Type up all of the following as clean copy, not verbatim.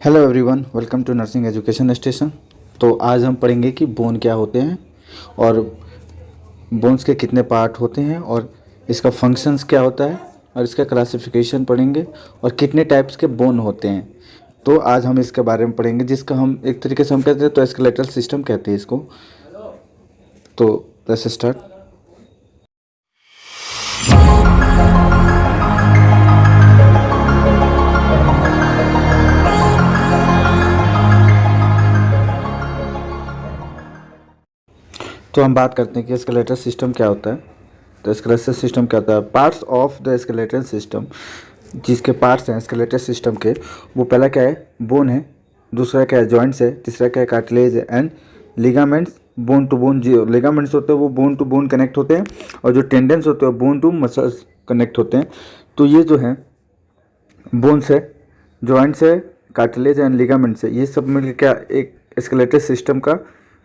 Hello everyone, welcome to nursing education station. तो आज हम पढ़ेंगे कि बोन क्या होते हैं और बोन्स के कितने पार्ट होते हैं और इसका फंक्शंस क्या होता है और इसका क्लासिफिकेशन पढ़ेंगे और कितने टाइप्स के बोन होते हैं। तो आज हम इसके बारे में पढ़ेंगे, जिसका हम एक तरीके से हम कहते हैं तो स्केलेटल सिस्टम कहते हैं इसको। तो लेट्स स्टार्ट। तो हम बात करते हैं कि स्केलेटल सिस्टम क्या होता है। तो स्केलेटल सिस्टम क्या होता है? Parts of the skeletal system, जिसके पार्ट्स हैं स्केलेटल सिस्टम के, वो पहला क्या है? बोन है, दूसरा क्या है? जॉइंट्स है, तीसरा क्या है? कार्टिलेज है and ligaments. Bone to bone जो लिगामेंट्स होते हैं वो बोन टू बोन कनेक्ट होते हैं और जो टेंडेंस होते हैं बोन टू मसल्स कनेक्ट होते हैं। तो ये जो है बोन्स है, जॉइंट्स है, कार्टिलेज एंड लिगामेंट्स है, ये सब मिलकर क्या एक स्केलेटल सिस्टम का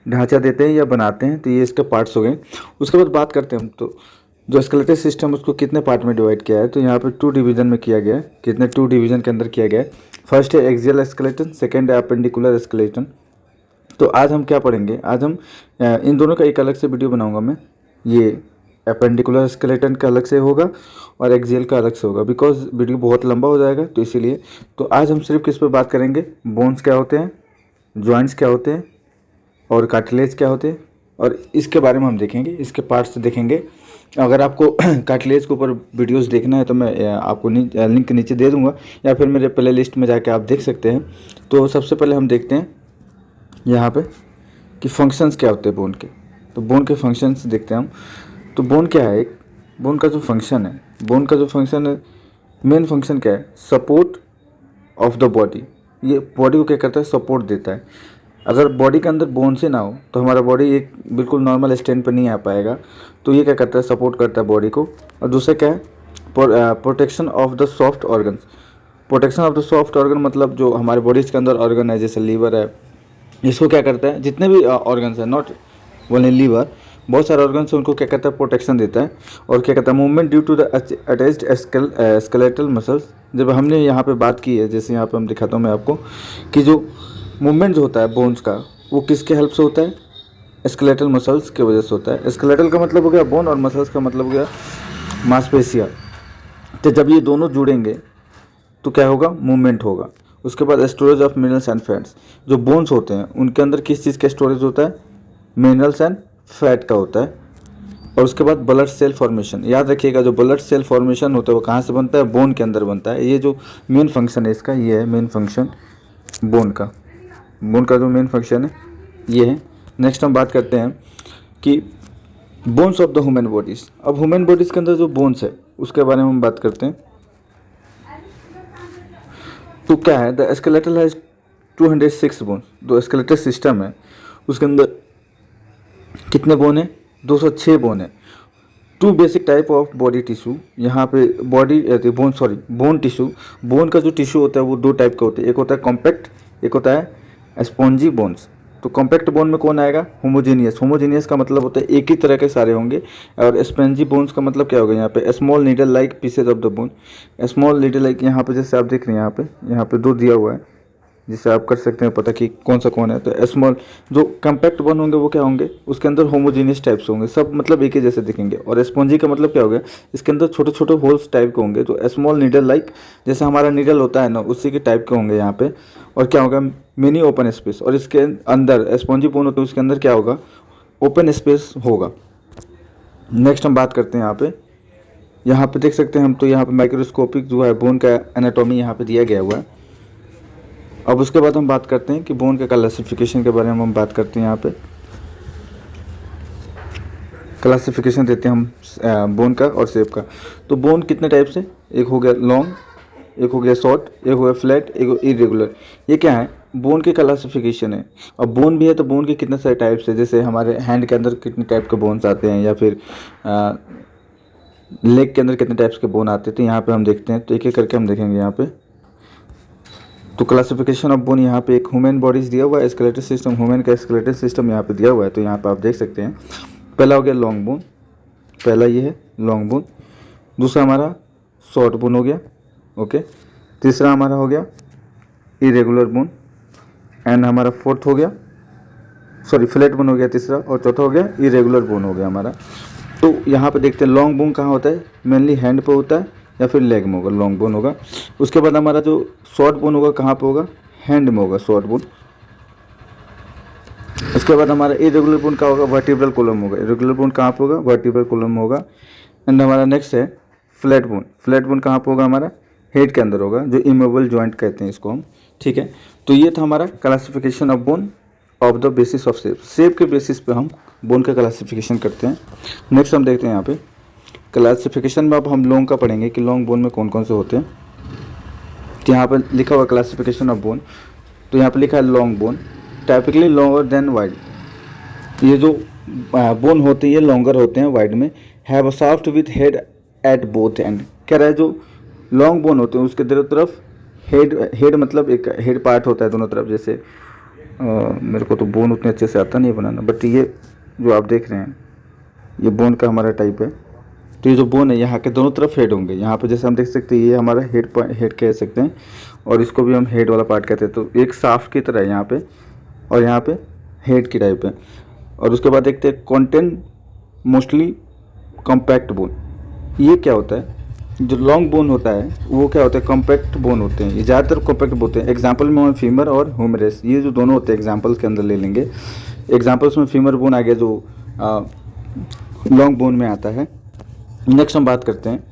ढांचा देते हैं या बनाते हैं। तो ये इसके पार्ट्स हो गए। उसके बाद बात करते हैं हम तो जो स्केलेटल सिस्टम उसको कितने पार्ट में डिवाइड किया है। तो यहाँ पे 2 डिवीजन में किया गया है। कितने? 2 डिवीजन के अंदर किया गया है। फर्स्ट है एक्सियल स्केलेटन, सेकंड है अपेंडिकुलर स्केलेटन। तो आज हम क्या पढ़ेंगे? आज हम इन दोनों का एक अलग से वीडियो बनाऊंगा मैं। ये अपेंडिकुलर स्केलेटन का अलग से होगा और एक्सियल का अलग से होगा, बिकॉज वीडियो बहुत लंबा हो जाएगा तो इसीलिए। तो आज हम सिर्फ किस पे बात करेंगे? बोन्स क्या होते हैं, जॉइंट्स क्या होते हैं और कार्टिलेज क्या होते हैं, और इसके बारे में हम देखेंगे, इसके पार्ट्स देखेंगे। अगर आपको कार्टिलेज के ऊपर वीडियोस देखना है तो मैं आपको लिंक नीचे दे दूंगा या फिर मेरे प्ले लिस्ट में जाके आप देख सकते हैं। तो सबसे पहले हम देखते हैं यहाँ पे कि फंक्शंस क्या होते हैं बोन के। तो बोन के फंक्शंस देखते हैं हम। तो बोन क्या है? एक बोन का जो फंक्शन है, बोन का जो फंक्शन है, मेन फंक्शन क्या है? Support of the body. ये बॉडी को क्या करता है? सपोर्ट देता है। अगर बॉडी के अंदर बोन से ना हो तो हमारा बॉडी एक बिल्कुल नॉर्मल स्टैंड पर नहीं आ पाएगा। तो ये क्या करता है? सपोर्ट करता है बॉडी को। और दूसरा क्या है? Protection of the soft organs. Protection of the soft organ मतलब जो हमारे बॉडीज के अंदर ऑर्गन है, जैसे लीवर है, इसको क्या करता है? जितने भी ऑर्गन्स हैं, नॉट ओनली लीवर, बहुत सारे ऑर्गन्स हैं, उनको क्या करता है? प्रोटेक्शन देता है। और क्या कहता है? Movement due to the attached skeletal muscles. जब हमने यहाँ पे बात की है, जैसे यहाँ पे हम दिखाता हूँ मैं आपको कि जो मूवमेंट जो होता है बोन्स का, वो किसके हेल्प से होता है? स्केलेटल मसल्स की वजह से होता है। स्केलेटल का मतलब हो गया बोन और मसल्स का मतलब हो गया मांसपेशियाँ। तो जब ये दोनों जुड़ेंगे तो क्या होगा? मूवमेंट होगा। उसके बाद storage of minerals and fats. जो बोन्स होते हैं उनके अंदर किस चीज़ का स्टोरेज होता है? मिनरल्स एंड फैट का होता है। और उसके बाद ब्लड सेल फॉर्मेशन। याद रखिएगा, जो ब्लड सेल फॉर्मेशन होता है वो कहाँ से बनता है? बोन के अंदर बनता है। ये जो मेन फंक्शन है इसका, ये है मेन फंक्शन बोन का। बोन का जो मेन फंक्शन है ये है। नेक्स्ट हम बात करते हैं कि bones of the human bodies. अब ह्यूमन बॉडीज के अंदर जो बोन्स है उसके बारे में हम बात करते हैं। तो क्या है? The skeletal has 206 bones. जो स्केलेटल सिस्टम है उसके अंदर कितने बोन है? 206 बोन है। 2 basic type of body tissue. यहाँ पे बॉडी बोन टिश्यू। बोन का जो टिश्यू होता है वो 2 टाइप का होता है। एक होता है कॉम्पैक्ट, एक होता है स्पॉन्जी बोन्स। तो कॉम्पैक्ट बोन में कौन आएगा? होमोजीनियस। होमोजीनियस का मतलब होता है एक ही तरह के सारे होंगे। और स्पॉन्जी बोन्स का मतलब क्या होगा? यहाँ पे small needle like pieces of the bone. Small needle like, यहाँ पे जैसे आप देख रहे हैं, यहाँ पे 2 दिया हुआ है, जिससे आप कर सकते हैं पता कि कौन सा कौन है। तो स्मॉल जो कॉम्पैक्ट बोन होंगे वो क्या होंगे? उसके अंदर होमोजीनियस टाइप्स होंगे, सब मतलब एक ही जैसे दिखेंगे। और स्पॉन्जी का मतलब क्या हो गया? इसके अंदर छोटे छोटे होल्स टाइप के होंगे। तो स्मॉल नीडल लाइक, जैसे हमारा नीडल होता है ना, उसी के टाइप के होंगे यहाँ पे। और क्या होगा? Mini open space. और इसके अंदर स्पॉन्जी बोन होते हैं, उसके अंदर क्या होगा? ओपन स्पेस होगा। नेक्स्ट हम बात करते हैं यहाँ पे देख सकते हैं हम। तो यहाँ पे माइक्रोस्कोपिक जो है बोन का एनाटॉमी यहाँ पे दिया गया हुआ है। अब उसके बाद हम बात करते हैं कि बोन के क्लासिफिकेशन के बारे में हम बात करते हैं। यहाँ पे क्लासिफिकेशन देते हैं हम बोन का और शेप का। तो बोन कितने टाइप से? एक हो गया लॉन्ग, एक हो गया शॉर्ट, एक हो गया फ्लैट, एक हो इरेगुलर। ये क्या है? बोन की क्लासिफिकेशन है। अब बोन भी है तो बोन के कितने सारे टाइप्स है, जैसे हमारे हैंड के अंदर कितने टाइप के बोन्स आते हैं या फिर लेग के अंदर कितने टाइप्स के बोन आते हैं। तो यहाँ पे हम देखते हैं, तो एक एक करके हम देखेंगे यहाँ पे। तो क्लासिफिकेशन ऑफ बोन यहाँ पे एक ह्यूमन बॉडीज दिया हुआ है, स्केलेटल सिस्टम, ह्यूमन का स्केलेटल सिस्टम यहाँ पे दिया हुआ है। तो यहाँ पे आप देख सकते हैं, पहला हो गया लॉन्ग बोन, पहला ये है लॉन्ग बोन। दूसरा हमारा शॉर्ट बोन हो गया, ओके। तीसरा हमारा हो गया इरेगुलर बोन, एंड हमारा फोर्थ हो गया, सॉरी फ्लैट बोन हो गया तीसरा, और चौथा हो गया इरेगुलर बोन हो गया हमारा। तो यहाँ पे देखते हैं लॉन्ग बोन कहाँ होता है, मेनली हैंड पे होता है या फिर लेग में होगा, लॉन्ग बोन होगा। उसके बाद हमारा जो शॉर्ट बोन होगा कहाँ पे होगा, हैंड में होगा शॉर्ट बोन। उसके बाद हमारा इरेगुलर बोन का होगा, वर्टिब्रल कॉलम होगा। इरेगुलर बोन कहाँ पे होगा, वर्टिब्रल कॉलम में होगा। एंड हमारा नेक्स्ट है फ्लैट बोन। फ्लैट बोन कहाँ पे होगा, हमारा हेड के अंदर होगा, जो इमूवेबल जॉइंट कहते हैं इसको हम, ठीक है। तो ये था हमारा classification of bone of the basis of shape. Shape के बेसिस पे हम बोन का क्लासिफिकेशन करते हैं। नेक्स्ट हम देखते हैं यहाँ पे क्लासिफिकेशन में अब हम लॉन्ग का पढ़ेंगे कि लॉन्ग बोन में कौन कौन से होते हैं। तो यहाँ पर लिखा हुआ क्लासिफिकेशन ऑफ बोन, तो यहाँ पे लिखा है long bone typically longer than wide. ये जो बोन होते हैं ये लॉन्गर होते हैं वाइड में। Have a shaft with head at both and, कह रहा है जो लॉन्ग बोन होते हैं उसके दोनों तरफ हेड मतलब एक हेड पार्ट होता है दोनों तरफ। जैसे मेरे को तो बोन उतने अच्छे से आता नहीं है बनाना, बट ये जो आप देख रहे हैं ये बोन का हमारा टाइप है। तो ये जो बोन है यहाँ के दोनों तरफ हेड होंगे। यहाँ पे जैसे हम देख सकते हैं ये हमारा हेड कह सकते हैं, और इसको भी हम हेड वाला पार्ट कहते हैं। तो एक शाफ्ट की तरह है यहाँ पे, और यहाँ पे हेड की टाइप है। और उसके बाद देखते हैं कंटेंट मोस्टली कॉम्पैक्ट बोन। ये क्या होता है, जो लॉन्ग बोन होता है वो क्या होता है, कॉम्पैक्ट बोन होते हैं। ये ज़्यादातर कॉम्पैक्ट होते हैं। एग्जाम्पल में फीमर और ह्यूमरस, ये जो दोनों होते हैं एग्जाम्पल्स के अंदर ले लेंगे। एग्जाम्पल्स में फीमर बोन आ गया जो लॉन्ग बोन में आता है। नेक्स्ट हम बात करते हैं,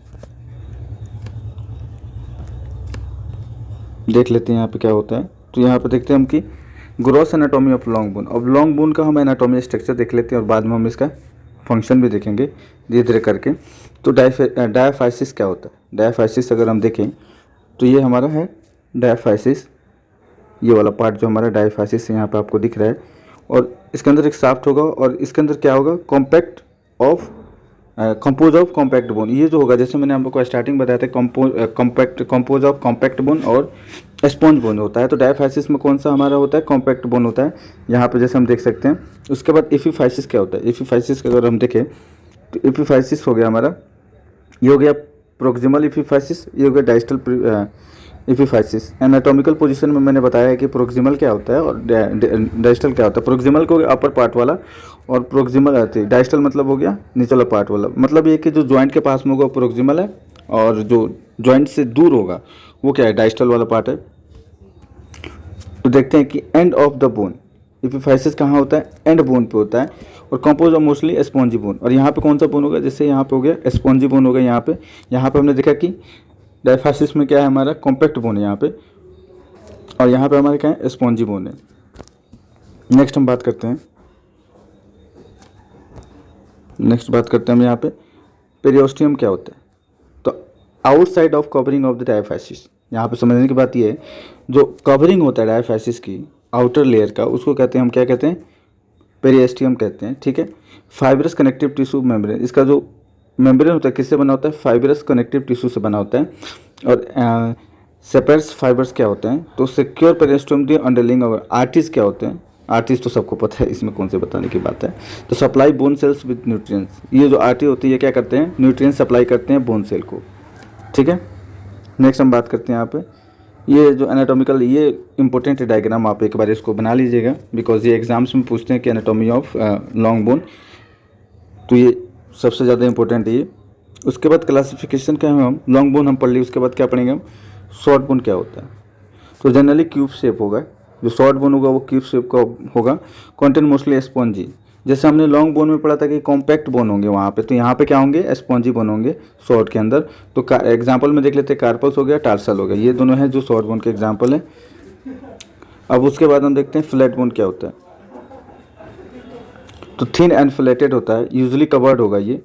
देख लेते हैं यहाँ पे क्या होता है। तो यहाँ पे देखते हैं हम कि gross anatomy of long bone. अब लॉन्ग बोन का हम एनाटॉमी स्ट्रक्चर देख लेते हैं और बाद में हम इसका फंक्शन भी देखेंगे धीरे धीरे करके। तो डायाफाइसिस क्या होता है, डायाफाइसिस अगर हम देखें तो ये हमारा है डायाफाइसिस, ये वाला पार्ट जो हमारा डायाफाइसिस यहाँ पे आपको दिख रहा है। और इसके अंदर एक शाफ्ट होगा और इसके अंदर क्या होगा, कंपोज ऑफ कॉम्पैक्ट बोन। ये जो होगा जैसे मैंने आपको स्टार्टिंग बताया था कंपोज ऑफ कॉम्पैक्ट बोन और स्पॉन्ज बोन होता है। तो डायाफाइसिस में कौन सा हमारा होता है, कॉम्पैक्ट बोन होता है यहाँ पे जैसे हम देख सकते हैं। उसके बाद एपिफाइसिस क्या होता है, एपिफाइसिस का अगर हम देखें तो एपिफाइसिस हो गया हमारा, ये हो गया प्रोक्सिमल एपिफाइसिस, ये हो गया डाइस्टल एपिफाइसिस। एनाटॉमिकल पोजीशन में मैंने बताया है कि प्रोक्सिमल क्या होता है और डाइस्टल क्या होता है। प्रोक्सिमल को अपर पार्ट वाला और प्रोक्सिमल डाइस्टल मतलब हो गया नीचे वाला पार्ट वाला। मतलब ये कि जो जॉइंट के पास में होगा प्रोक्सिमल है और जो जॉइंट से दूर होगा वो क्या है, डाइस्टल वाला पार्ट है। तो देखते हैं कि end of the bone, epiphysis कहाँ होता है, एंड बोन पे होता है। और compose of mostly spongy bone. और यहाँ पे कौन सा बोन होगा, जैसे यहाँ पे हो गया स्पॉन्जी बोन होगा। यहाँ पे हमने देखा कि डायफाइसिस में क्या है हमारा, कॉम्पैक्ट बोन है यहाँ पे, और यहाँ पे हमारे क्या है, स्पॉन्जी बोन है। नेक्स्ट हम बात करते हैं हम यहाँ पे पेरियोस्टियम क्या होता है। तो outside of covering of the diaphysis, यहाँ पे समझने की बात ये है जो कवरिंग होता है डायफाइसिस की आउटर लेयर का, उसको कहते हैं हम क्या कहते हैं, पेरियोस्टियम कहते हैं, ठीक है। फाइब्रस कनेक्टिव टिश्यू मेम्ब्रेन, इसका जो मेम्ब्रेन होता है किससे बना होता है, फाइब्रस कनेक्टिव टिश्यू से बना होता है। और सेपर्स फाइबर्स क्या होते हैं, तो सिक्योर पेरियोस्टियम दी अंडरलिंग। और आर्टिस क्या होते हैं, आर्टिस तो सबको पता है, इसमें कौन से बताने की बात है। तो supply bone cells with nutrients, ये जो आर्टी होती है ये क्या करते हैं, न्यूट्रिएंट्स सप्लाई करते हैं बोन सेल को, ठीक है। नेक्स्ट हम बात करते हैं यहाँ पे ये जो एनाटॉमिकल, ये इंपॉर्टेंट डायग्राम, आप एक बार इसको बना लीजिएगा बिकॉज ये एग्जाम्स में पूछते हैं कि एनाटॉमी ऑफ लॉन्ग बोन, तो ये सबसे ज़्यादा इंपॉर्टेंट है ये। उसके बाद क्लासिफिकेशन क्या है, हम लॉन्ग बोन हम पढ़ ली, उसके बाद क्या पढ़ेंगे हम, शॉर्ट बोन क्या होता है। तो जनरली क्यूब शेप होगा, जो शॉर्ट बोन होगा वो क्यूब शेप का होगा। कंटेंट मोस्टली स्पॉन्जी, जैसे हमने लॉन्ग बोन में पढ़ा था कि कॉम्पैक्ट बोन होंगे वहाँ पे, तो यहाँ पे क्या होंगे, स्पॉन्जी बोन होंगे शॉर्ट के अंदर। तो एग्जाम्पल में देख लेते हैं, कार्पल्स हो गया, टार्सल हो गया, ये दोनों हैं जो शॉर्ट बोन के एग्जाम्पल है। अब उसके बाद हम देखते हैं फ्लैट बोन क्या होता है। तो थिन एंड फ्लैटेड होता है, यूजुअली कवर्ड होगा ये,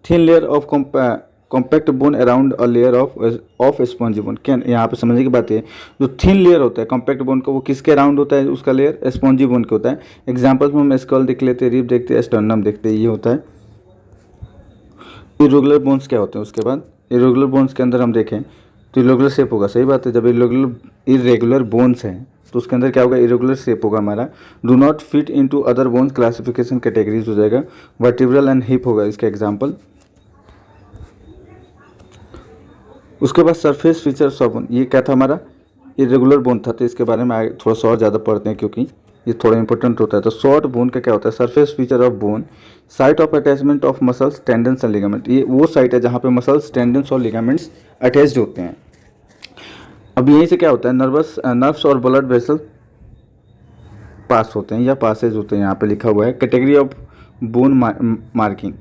thin layer of compact bone around a layer of spongy bone. क्या यहाँ पे समझने की बात है, जो थिन लेयर होता है कॉम्पैक्ट बोन का वो किसके अराउंड होता है, उसका लेयर स्पॉन्जी बोन के होता है। एग्जाम्पल्स में हम स्कल देख लेते हैं, रिब देखते हैं, स्टर्नम देखते हैं, ये होता है। इरेगुलर बोन्स क्या होते हैं, उसके बाद इरेगुलर बोन्स के अंदर हम देखें तो इरेगुलर शेप होगा, सही बात है। जब इरेगुलर बोन्स हैं तो उसके अंदर क्या होगा, इरेगुलर शेप होगा हमारा। Do not fit into other bones, classification categories हो जाएगा। वर्टिब्रल एंड हिप होगा इसका एग्जाम्पल। उसके बाद सरफेस फीचर्स ऑफ बोन, ये क्या था हमारा, इरेगुलर बोन था, तो इसके बारे में आगे थोड़ा सा और ज़्यादा पढ़ते हैं क्योंकि ये थोड़ा इंपॉर्टेंट होता है। तो शॉर्ट बोन का क्या होता है? Surface feature of bone, site of attachment of muscles, tendons and ligament. ये वो साइट है जहाँ पे मसल्स, टेंडन्स और लिगामेंट्स अटैच्ड होते हैं। अब यहीं से क्या होता है? नर्व्स और ब्लड वेसल पास होते हैं या पासेज होते हैं, यहाँ पे लिखा हुआ है। कैटेगरी ऑफ बोन मार्किंग,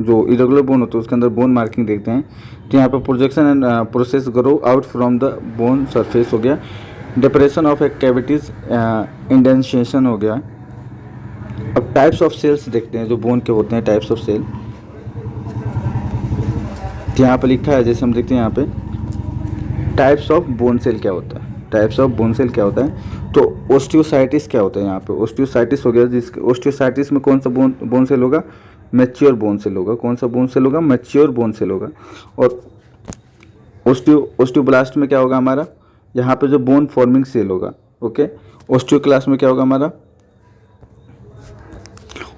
जो इरेगुलर बोन होते हैं उसके अंदर बोन मार्किंग देखते हैं। तो यहाँ पे projection and process grow out from the bone surface हो गया, डिप्रेशन ऑफ कैविटीज, इंडेंशिएशन हो गया। अब टाइप्स ऑफ सेल्स देखते हैं जो बोन के होते हैं, टाइप्स ऑफ सेल यहाँ पे लिखा है। जैसे हम देखते हैं यहाँ पे टाइप्स ऑफ बोन सेल क्या होता है, टाइप्स ऑफ बोन सेल क्या होता है। तो ओस्टियोसाइटिस क्या होता है? यहाँ पे ओस्टियोसाइटिस हो गया, जिसके ओस्टियोसाइटिस में कौन सा बोन सेल होगा? मैच्योर बोन सेल होगा। कौन सा बोन सेल होगा? मैच्योर बोन सेल होगा। और ओस्टियोब्लास्ट में क्या होगा हमारा? यहाँ पे जो बोन फॉर्मिंग सेल होगा। ओके, ओस्टियोक्लास्ट में क्या होगा हमारा?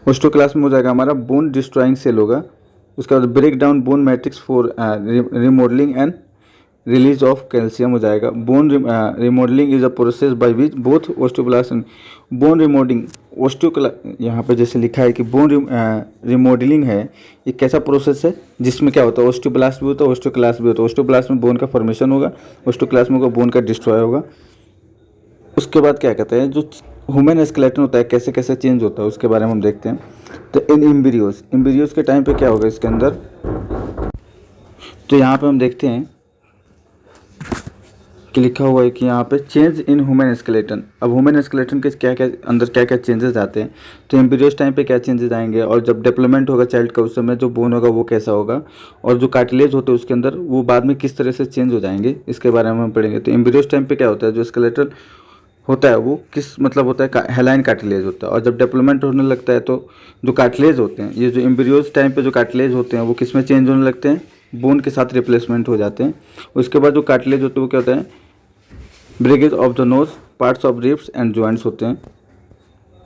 ओस्टियोक्लास्ट में हो जाएगा हमारा बोन डिस्ट्रॉइंग सेल होगा। उसके बाद break down bone matrix for remodelling and release of calcium हो जाएगा। Bone remodelling is a process by which both osteoblast and bone remodelling यहाँ पे जैसे लिखा है कि बोन रिमॉडलिंग है, ये कैसा प्रोसेस है जिसमें क्या होता है? ओस्टियोब्लास्ट भी होता है, ओस्टियोक्लास्ट भी होता है। ओस्टियोब्लास्ट में बोन का फॉर्मेशन होगा, ओस्टियोक्लास्ट में बोन का डिस्ट्रॉय होगा। उसके बाद क्या कहते हैं, जो ह्यूमन स्केलेटन होता है कैसे कैसे चेंज होता है उसके बारे में हम देखते हैं। तो इन एम्ब्रियोज के टाइम पे क्या होगा इसके अंदर? तो यहाँ पे हम देखते हैं कि लिखा हुआ है कि यहाँ पे चेंज इन ह्यूमन स्केलेटन। अब ह्यूमन स्केलेटन के क्या क्या अंदर क्या क्या चेंजेस आते हैं, तो एम्ब्रियोज टाइम पे क्या चेंजेस आएंगे, और जब डेवलपमेंट होगा चाइल्ड का उस समय जो बोन होगा वो कैसा होगा, और जो कार्टिलेज होते हैं उसके अंदर वो बाद में किस तरह से चेंज हो जाएंगे, इसके बारे में हम पढ़ेंगे। तो एम्ब्रियोज टाइम पे क्या होता है? जो स्केलेटल होता है वो किस मतलब होता है? हेलाइन कार्टिलेज होता है। और जब डेवलपमेंट होने लगता है तो जो कार्टिलेज होते हैं, ये जो एम्ब्रियोज टाइम पे जो कार्टिलेज होते हैं वो किस में चेंज होने लगते हैं? बोन के साथ रिप्लेसमेंट हो जाते हैं। उसके बाद जो कार्टिलेज होते हैं वो क्या होता है? Breakage of the nose, parts of ribs and joints होते हैं।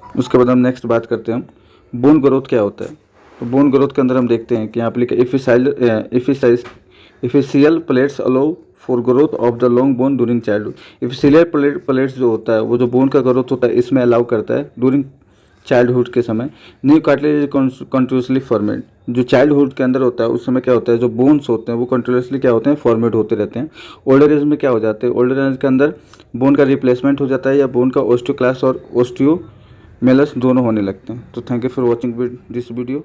उसके बाद हम नेक्स्ट बात करते हैं बोन ग्रोथ क्या होता है। तो बोन ग्रोथ के अंदर हम देखते हैं कि यहाँ पे लिखा epiphyseal plates allow for growth of the long bone during childhood. Epiphyseal plates जो होता है वो जो बोन का ग्रोथ होता है इसमें अलाउ करता है ड्यूरिंग चाइल्डहुड के समय। न्यू कार्टिलेज कंटिन्यूसली फॉर्मेड, जो चाइल्डहुड के अंदर होता है उस समय क्या होता है? जो बोन्स होते हैं वो कंटिन्यूसली क्या होते हैं? फॉर्मेट होते रहते हैं। ओल्डर एज में क्या हो जाते हैं? ओल्डर एज के अंदर बोन का रिप्लेसमेंट हो जाता है या बोन का ओस्टियोक्लास्ट और ओस्टियोमेलस दोनों होने लगते हैं। तो thank you for watching this video.